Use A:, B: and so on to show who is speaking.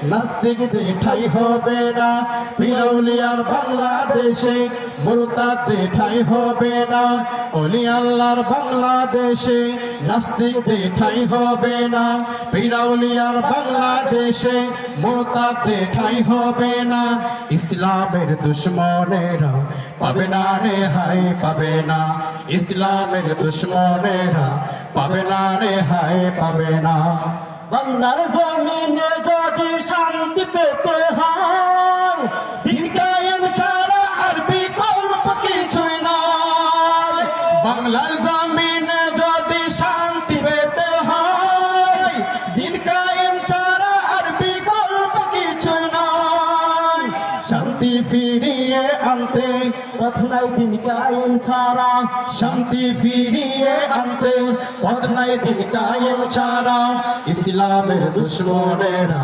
A: নাস্তিকদের ঠাঁই হবে না, পীর আউলিয়ার বাংলাদেশে মুরতাদদের ঠাঁই হবে না, ওলি আল্লাহর বাংলাদেশে নাস্তিকদের ঠাঁই হবে না, পীর আউলিয়ার বাংলাদেশে মুরতাদদের ঠাঁই হবে না। ইসলামের দুশমনেরা পাবে না রেহাই পাবে না, ইসলামের দুশমনেরা পাবে না রেহাই পাবে না।
B: বাংলার জমিনে যদি শান্তি পেতে হয়,
A: দিন কায়েম ছাড়া আর বিকল্প কিছুই নয়। বাংলার জমিনে যদি শান্তি পেতে হয়, দিন কায়েম ছাড়া আর বিকল্প কিছুই নয়। শান্তি ফিরিয়ে আনতে
B: পথ নাই দিন কায়েম ছাড়া,
A: শান্তি ফিরিয়ে আনতে পথ নাই দিন কায়েম ছাড়া। ইসলামের দুশমনেরা